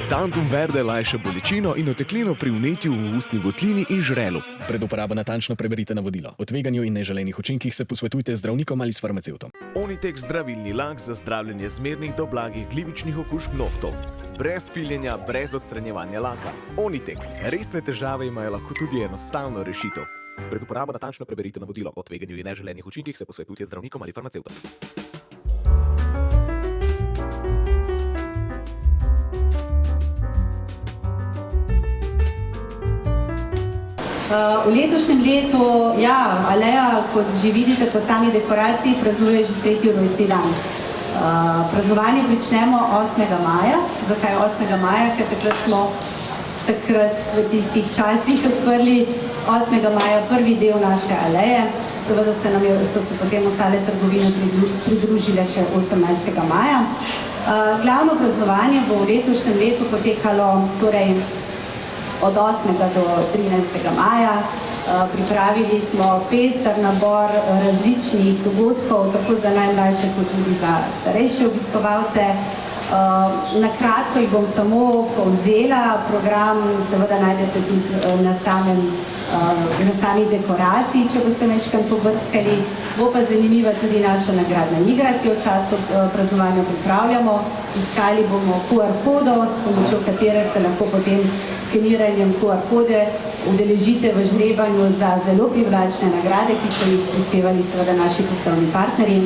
Tantum verde lajša bolečino in oteklino pri vnetju v ustni votlini in žrelu. Pred uporabo natančno preberite navodilo. O tveganju in neželenih učinkih se posvetujte z zdravnikom ali s farmacevtom. Onitek zdravilni lak za zdravljenje zmernih do blagih glivičnih okužb nohtov. Brez piljenja, brez odstranjevanja laka. Onitek. Resne težave imajo lahko tudi enostavno rešitev. Pred uporabo natančno preberite navodilo. O tveganju in neželenih učinkih se posvetujte z zdravnikom ali farmacevtom. V letošnjem letu, Aleja, kot že vidite po sami dekoraciji, praznuje že 3. rojstni dan. Praznovanje pričnemo 8. maja. Zakaj 8. maja? Ker takrat v tistih časih odprli 8. maja prvi del naše Aleje. Seveda so se potem ostale trgovine pridružile še 18. maja. Glavno praznovanje bo v letošnjem letu potekalo od 8. do 13. maja. Pripravili smo pester nabor različnih dogodkov, tako za najmlajše kot tudi za starejše obiskovalce. Na kratko jih bom samo povzela. Program seveda najdete tudi na sami dekoraciji, če boste večkrat pobrskali. Bo pa zanimiva tudi naša nagradna igra, ki jo v času praznovanja pripravljamo. Iskali bomo QR kodo, s pomočjo katere se lahko potem skeniranjem QR kode udeležite v žrebanju za zelo privlačne nagrade, ki so jih prispevali seveda naši poslovni partnerji.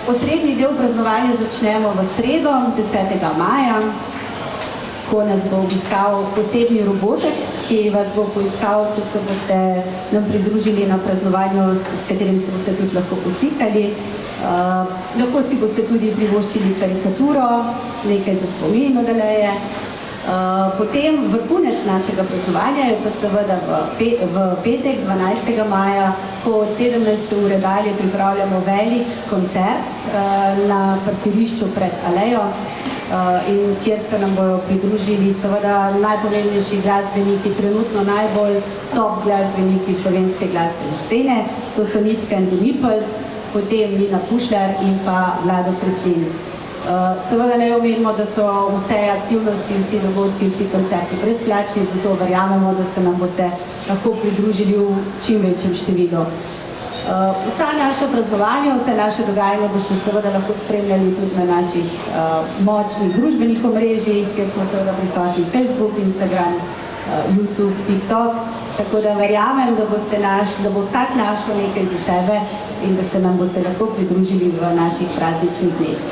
Osrednji del praznovanja začnemo v sredo, 10. maja, ko nas bo obiskal posebni robotek, ki vas bo poiskal, če se boste nam pridružili na praznovanju, s katerim se boste tudi lahko poslikali. Lahko si boste tudi privoščili karikaturo, nekaj za spomin od Aleje. Potem vrhunec našega praznovanja je pa seveda v petek, 12. maja, ko od 17. ure dalje pripravljamo velik koncert na parkirišču pred Alejo, in kjer se nam bojo pridružili seveda najpomembnejši glasbeniki, trenutno najbolj top glasbeniki slovenske glasbene scene. To so Nitka and the Nipples, potem Nina Pušljar in pa Vlado Kreslin. Seveda ne omenimo, da so vse aktivnosti, vsi dogodki, vsi koncerti brezplačni, zato verjamemo, da se nam boste lahko pridružili v čim večjem številu. Vsa naša praznovanja, vse naše dogajanje boste seveda lahko spremljali tudi na naših močnih družbenih omrežjih, kjer smo seveda prisotni Facebook, Instagram, YouTube, TikTok. Tako da verjamem, da bo vsak našel nekaj za sebe in da se nam boste lahko pridružili v naših prazničnih dneh.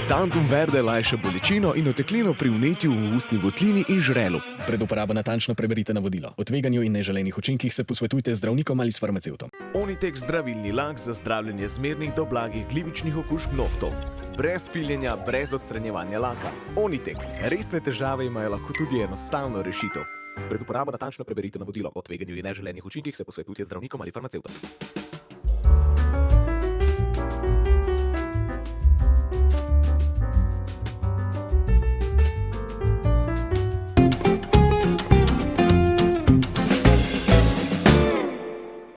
Tantum verde lajša bolečino in oteklino pri vnetju v ustni votlini in žrelu. Pred uporabo natančno preberite navodilo. O tveganju in neželenih učinkih se posvetujte z zdravnikom ali s farmacevtom. Onitek zdravilni lak za zdravljenje zmernih do blagih glivičnih okužb nohtov. Brez piljenja, brez odstranjevanja laka. Onitek. Resne težave imajo lahko tudi enostavno rešitev. Pred uporabo natančno preberite navodilo. O tveganju in neželenih učinkih se posvetujte z zdravnikom ali farmacevtom.